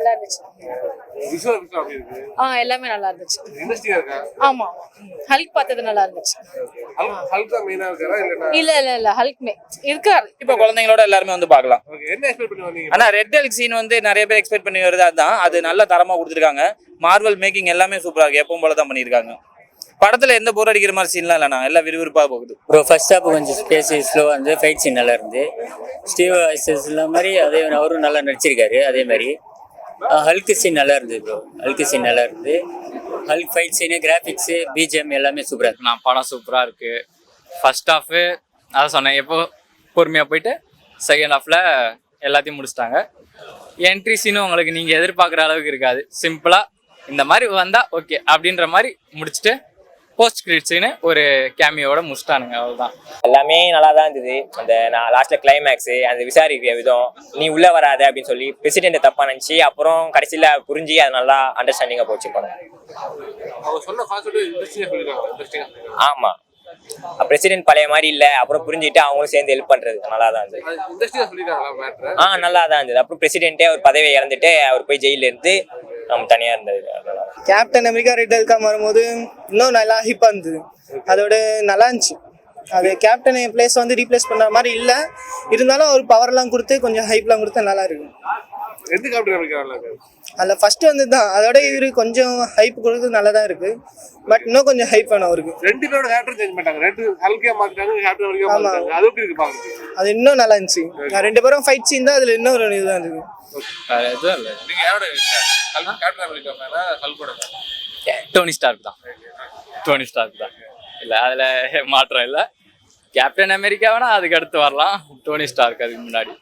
நல்லா இருந்துச்சு. எல்லாமே நல்லா இருந்துச்சு. ஆமா, ஹல்க் பார்த்தது நல்லா இருந்துச்சு. இல்ல ஹல்க் இருக்காரு. இப்போ குழந்தைங்களோட எல்லாருமே வந்து பார்க்கலாம். ஆனா ரெட் ஹல்க் சீன் வந்து நிறைய பேர் எக்ஸ்பெக்ட் பண்ணி வருது. அதுதான், அது நல்ல தரமா கொடுத்துருக்காங்க. மார்வல் மேக்கிங் எல்லாமே சூப்பரா இருக்கு. எப்பவும் போல தான் பண்ணியிருக்காங்க. படத்துல எந்த போர் அடிக்கிற மாதிரி சீன்லாம் இல்லைண்ணா, எல்லாம் விறுவிறுப்பாக போகுது. ப்ரோ ஃபர்ஸ்ட் ஹாப் கொஞ்சம் ஸ்பேஸ் ஸ்லோ வந்து ஃபைட் சீன் நல்லா இருந்து. ஸ்டீவ் இந்த மாதிரி அதே அவரும் நல்லா நடிச்சிருக்காரு. அதே மாதிரி ஹல்க் சீன் நல்லா இருந்தது ப்ரோ. ஹல்க் சீன் நல்லா இருந்து. Hulk fight Seenu, graphics, BGM எல்லாமே சூப்பராக இருக்கு. நான் படம் சூப்பராக இருக்குது. ஃபர்ஸ்ட் ஹாஃபு அதை சொன்னேன், எப்போ பொறுமையாக போயிட்டு செகண்ட் ஹாஃபில் எல்லாத்தையும் முடிச்சிட்டாங்க. என்ட்ரி சீனும் உங்களுக்கு நீங்கள் எதிர்பார்க்குற அளவுக்கு இருக்காது. சிம்பிளாக இந்த மாதிரி வந்தால் ஓகே அப்படின்ற மாதிரி முடிச்சுட்டு போஸ்ட் கிரெடிட் சீனு ஒரு கேமியோட முடிச்சிட்டானுங்க. அவ்வளோதான். எல்லாமே நல்லா தான் இருந்தது. அந்த நான் லாஸ்ட்ல கிளைமேக்ஸு, அந்த விசாரிக்கிற விதம், நீ உள்ள வராத அப்படின்னு சொல்லி பிரசிடென்ட் தப்பா நினச்சி அப்புறம் கடைசியில் புரிஞ்சு அது நல்லா அண்டர்ஸ்டாண்டிங்காக போச்சு படம். ஆமா, பிரசிடென்ட் பழைய மாதிரி இல்லை, அப்புறம் புரிஞ்சுட்டு அவங்களும் சேர்ந்து ஹெல்ப் பண்றது நல்லா தான் இருந்தது. நல்லா தான் இருந்தது. அப்புறம் பிரசிடென்ட்டே ஒரு பதவியை இறந்துட்டு அவர் போய் ஜெயில இருந்து நம்ம தனியா இருந்தது. கேப்டன் அமெரிக்கா ரெட் ஹல்கா வரும்போது இன்னும் நல்லா ஹிப்பா இருந்தது. அதோட நல்லா இருந்துச்சு. அது கேப்டன் பிளேஸ் வந்து ரீப்ளேஸ் பண்ற மாதிரி இல்லை, இருந்தாலும் அவர் பவர்லாம் கொடுத்து கொஞ்சம் ஹைப்லாம் கொடுத்தா நல்லா இருக்கு. அதில் ஃபர்ஸ்ட் வந்து தான், அதோட இவரு கொஞ்சம் ஹைப் கொடுத்து நல்லா தான் இருக்கு. பட் இன்னும் கொஞ்சம் ஹைப் வேணும் அவருக்கு. அது இன்னும் நல்லா இருந்துச்சு. ரெண்டு பேரும் ஃபைட் சீன் தான், அதுல இன்னும் ஒரு இதுதான் இருந்தது. டோனி ஸ்டார்க் தான். டோனி ஸ்டார்க் தான். இல்லை அதில் மாற்றம் இல்லை. கேப்டன் அமெரிக்காவனா அதுக்கு அடுத்து வரலாம். டோனி ஸ்டார்க் அதுக்கு முன்னாடி.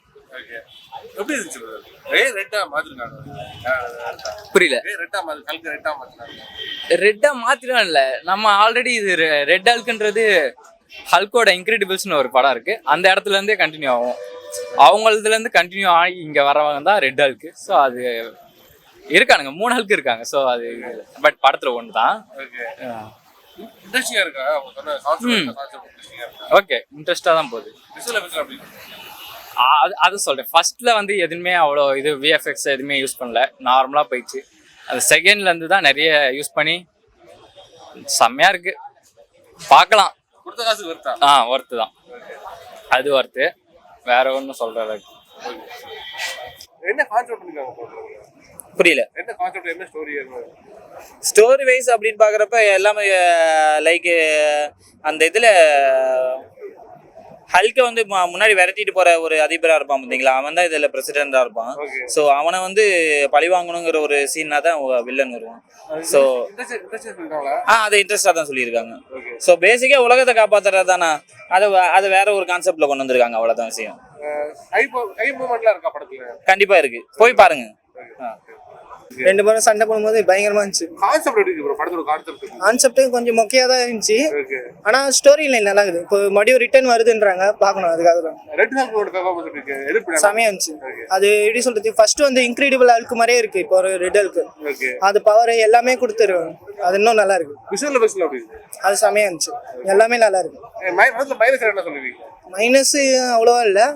புரியல. ரெட்டா மாத்திரம் இல்லை, நம்ம ஆல்ரெடி இது ரெட் ஹல்க்ன்றது ஹல்கோட இன்கிரெடிபிள்ஸ்னு ஒரு படம் இருக்கு. அந்த இடத்துல இருந்தே கண்டினியூ ஆகும். அவங்களதுல இருந்து கண்டினியூ ஆகி இங்க வரவங்க தான் ரெட் ஹல்க். ஸோ அது இருக்கானுங்க, 3 ஹல்க் இருக்காங்க. ஸோ அது பட் படத்துல ஒன்று தான். ஓகே, இன்ட்ரெஸ்டா தான் போகுது. அது சொல்றேன். ஃபர்ஸ்ட்ல வந்து எதுவுமே அவ்வளோ இது விஎஃப்எக்ஸ் எதுவுமே யூஸ் பண்ணல, நார்மலா போயிடுச்சு. அது செகண்ட்ல இருந்து தான் நிறைய யூஸ் பண்ணி செம்மையா இருக்கு. பார்க்கலாம். ஒர்த்து தான். அது ஒர்த்து. வேற ஒன்றும் சொல்ற அளவுக்கு. புரியல. ஸ்டோரி வைஸ் அப்படின்னு பாக்குறப்ப எல்லாமே லைக் அந்த இதுல ஹல்க வந்து முன்னாடி விரட்டிட்டு போற ஒரு அதிபரா இருப்பான் பார்த்தீங்களா, அவன் தான் இதுல பிரசிடென்டா இருப்பான். ஸோ அவனை வந்து பழி வாங்கணுங்கிற ஒரு சீன்னா தான் வில்லன் வருவான். ஸோ அதை இன்ட்ரெஸ்டா தான் சொல்லியிருக்காங்க. ஸோ பேசிக்கா உலகத்தை காப்பாத்துறது தானே, அது வேற ஒரு கான்செப்ட்ல கொண்டு வந்திருக்காங்க. அவ்வளவுதான் விஷயம். கண்டிப்பா இருக்கு, போய் பாருங்க. ரெண்டு பேரும் சண்டை போடும்போது பயங்கரமா இருந்துச்சு. கான்செப்ட் கொஞ்சம் மொக்கையா தான் இருந்துச்சு. ஆனா ஸ்டோரி லைன் நல்லா இருக்குது. இப்போ மறுபடியும் ரிட்டர்ன் வருதுன்றாங்க, பார்க்கணும். அதுக்காக தான் செமையா இருந்துச்சு. அது எப்படி சொல்றது, ஃபர்ஸ்ட் வந்து இன்கிரெடிபிள் ஹல்க் மாதிரியே இருக்கு. இப்போ ஒரு ரெட் ஹல்க் அது பவர் எல்லாமே கொடுத்துருவாங்க. அது இன்னும் நல்லா இருக்கு. அது செமையா இருந்துச்சு. எல்லாமே நல்லா இருக்கு. மைனஸ் அவ்வளவா இல்லை,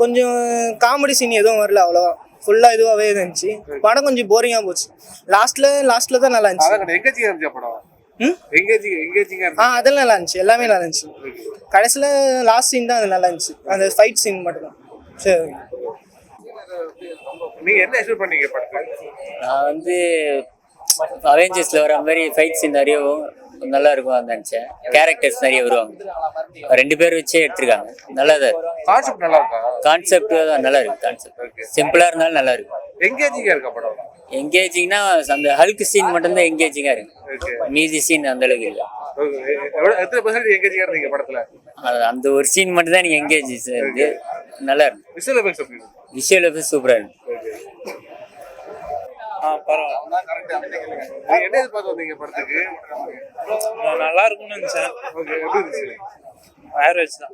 கொஞ்சம் காமெடி சீன் எதுவும் வரல அவ்வளவா. ஃபுல்லா இதுவாகவே இருந்துச்சு. படம் கொஞ்சம் போரிங்கா போச்சு. லாஸ்ட்ல தான் நல்லா இருந்துச்சு. அதெல்லாம் நல்லா இருந்துச்சு. எல்லாமே நல்லா இருந்துச்சு. கடைசியில லாஸ்ட் சீன் தான் அது நல்லா இருந்துச்சு. அந்த ஃபைட் சீன் மட்டும் தான். சரி, நான் வந்து அவெஞ்சர்ஸ்ல வர மாதிரி ஃபைட் சீன் நிறைய நல்லா இருக்கும் நினைச்சேன். கேரக்டர்ஸ் நிறைய வருவாங்க. 2 பேர் வச்சே எடுத்திருக்காங்க. நல்லதா கான்செப்ட் நல்லா இருக்கு. கான்செப்ட் சிம்பிளா இருந்தாலும் நல்லா இருக்கு. எங்கேஜிங்னா அந்த ஹல்க் சீன் மட்டும் தான் எங்கேஜிங்கா இருக்கு. மீதி சீன் அந்த அளவுக்கு இல்லை. அந்த ஒரு சீன் மட்டும் தான் நீங்க எங்கேஜ் இருக்கு. நல்லா இருக்கு. விஷுவல் எஃபெக்ட்ஸ் சூப்பரா இருக்கு. நல்லா இருக்கும்னு நினைச்சேன். ஆவரேஜ் தான்.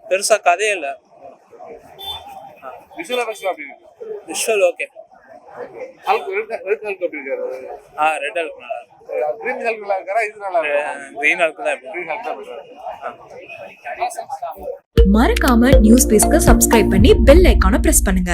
பெருசா கதையே இல்ல. Visual okay. ரெட் ஹல்க் நல்லா இருக்கு. கிரீன் ஹல்க் தான். மறக்காம நியூஸ் பேஸ்க்கு சப்ஸ்கிரைப் பண்ணி பெல் ஐகானை பிரஸ் பண்ணுங்க.